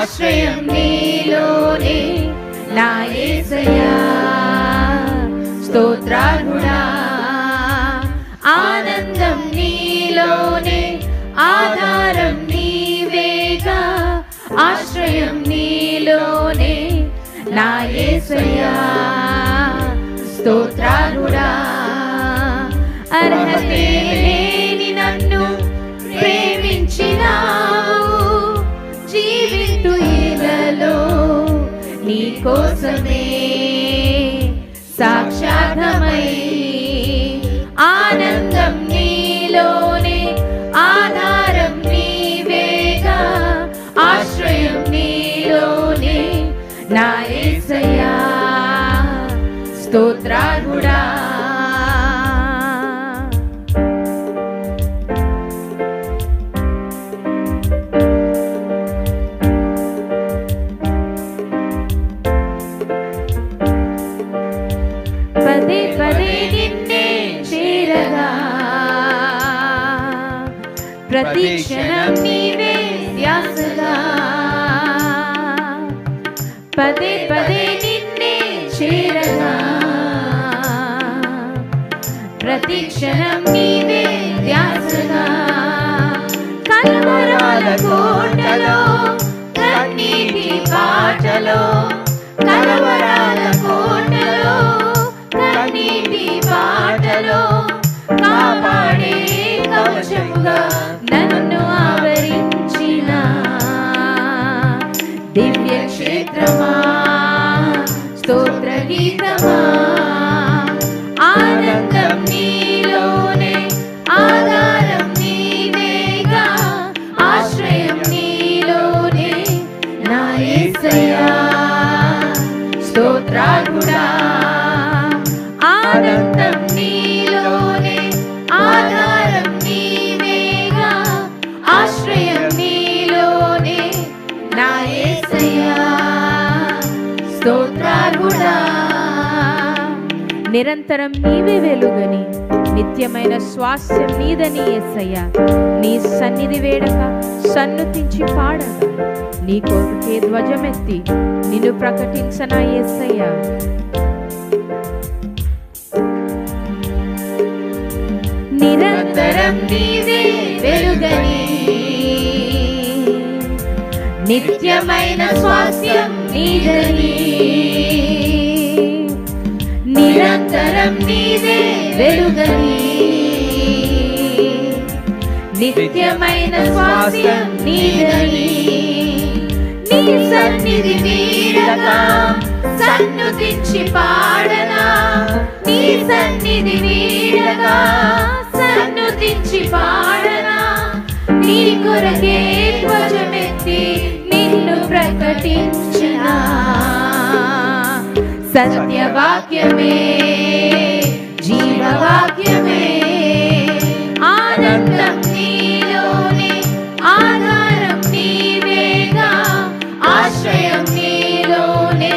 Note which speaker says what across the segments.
Speaker 1: ఆశ్రయం నీలోనే నా యేసయ్యా స్తోత్రార్హుడా. ఆనందం నీలోనే ఆధారం నీవేగా ఆశ్రయం నీలోనే నా యేసయ్యా స్తోత్రార్హుడా. అర్హతే లేని నన్ను ప్రేమించినావు జీవితు ఇలలో నీ కోసమే సాక్షాత్మై. ఆనందం నీలోనే ఆధారం నీవేగా ఆశ్రయం నీలోనే నా యేసయ్యా స్తోత్రార్హుడా. పదే పదే నిన్నే చేరగా ప్రతి క్షణం నీవే ధ్యాసగా. పదే పదే నిన్నే చేరగా ప్రతి క్షణం నీవే ధ్యాసగా. కలవరాల కోటలో కన్నీటి బాటలో కలవరాల కోటలో కన్నీటి బాటలో కాపాడే కవచముగా నన్ను ఆవరించిన దివ్య క్షేత్రమా స్తోత్ర గీతమా. ఆనందం నీలోనే ఆధారం నీవేగా ఆశ్రయం నీలోనే నా యేసయ్యా స్తోత్రార్హుడా. ఆనందం నీలోనే ఆధారం నీవేగా ఆశ్రయం నీలోనే నా యేసయ్యా స్తోత్రార్హుడా. నిరంతరం నీవే వెలుగని నిత్యమైన స్వాస్థ్యం నీదని యేసయ్యా నీ సన్నిధి వేడక సన్నుతించి పాడగా నీ కొరకే ధ్వజమెత్తి నిన్ను ప్రకటించనా యేసయ్యా. నిరంతరం నీవే వెలుగని నిత్యమైన స్వాస్థ్యం నీదని. నిరంతరం నీవే వెలుగని నిత్యమైన స్వాస్థ్యం నీదని. నీ సన్నిధి వీడగా సన్నుతించి పాడనా నీ సన్నిధి వీడగా సన్నుతించి పాడనా. నీ కొరకే ధ్వజమెత్తి నిన్ను ప్రకటించిన సత్యవాక్యమే జీవవాక్యమే. ఆనందం నీలోనే ఆధారం నీవేగా ఆశ్రయం నీలోనే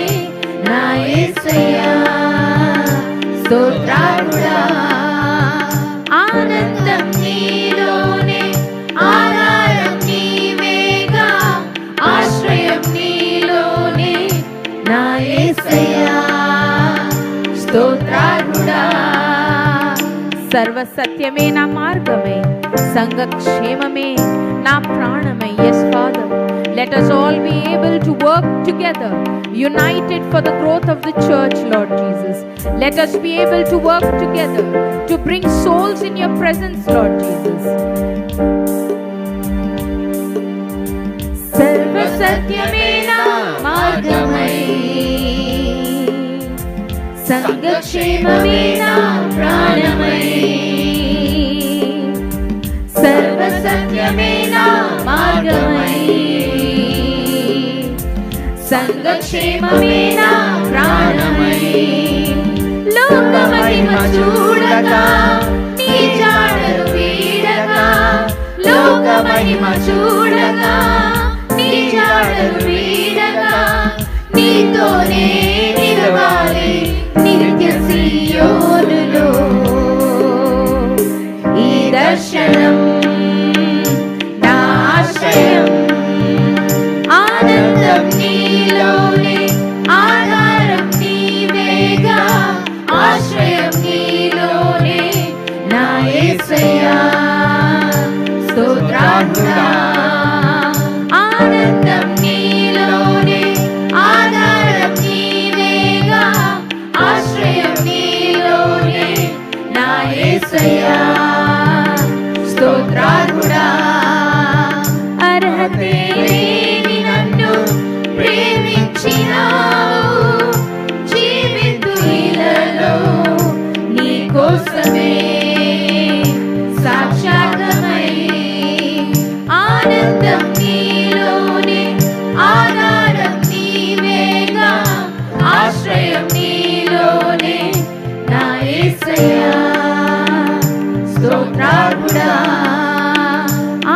Speaker 1: నా యేసయ్యా స్తోత్రార్హుడా. ఆనందం నీలోనే ఆధారం నీవేగా ఆశ్రయం నీలోనే నా యేసయ్యా స్తోత్రార్హుడా. సర్వసత్యమే నా మార్గమే సంఘక్షేమమే నా ప్రాణమే. Yes, Father, let us all be able to work together, united for the growth of the church, Lord Jesus. Let us be able to work together to bring souls in your presence, Lord Jesus. సర్వసత్యమే నా మార్గమై సంఘక్షేమమే నా ప్రాణమై. సర్వసత్యమే నా మార్గమై సంఘక్షేమమే నా ప్రాణమై. లోక మహిమ చూడగా నీ జాడలు వీడగా లోక మహిమ చూడగా నీ జాడలు వీడగా నీతోనే నిలవాలి నిత్య సీయోనులో. ఈ దర్శనం నా ఆశ్రయం ఆనంద ఆనందం నీలోనే, ఆధారం నీవేగా, ఆశ్రయం నీలోనే నా యేసయ్యా. స్తోత్రార్హుడా, ఆనందం నీలోనే, ఆధారం నీవేగా, ఆశ్రయం నీలోనే నా యేసయ్యా. స్తోత్రార్హుడా, అర్హతే లేని నన్ను ప్రేమించినావు, జీవితు ఇలలో నీ కోసమే సాక్షాత్మై. ఆనందం నీలోనే, ఆధారం నీవేగా, ఆశ్రయం నీలోనే నా యేసయ్యా. స్తోత్రార్హుడా,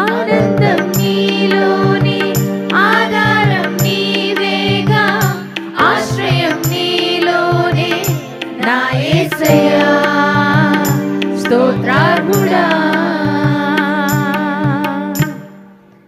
Speaker 1: ఆనందం నీలోనే, ఆధారం నీవేగా, ఆశ్రయం నీలోనే నా యేసయ్యా.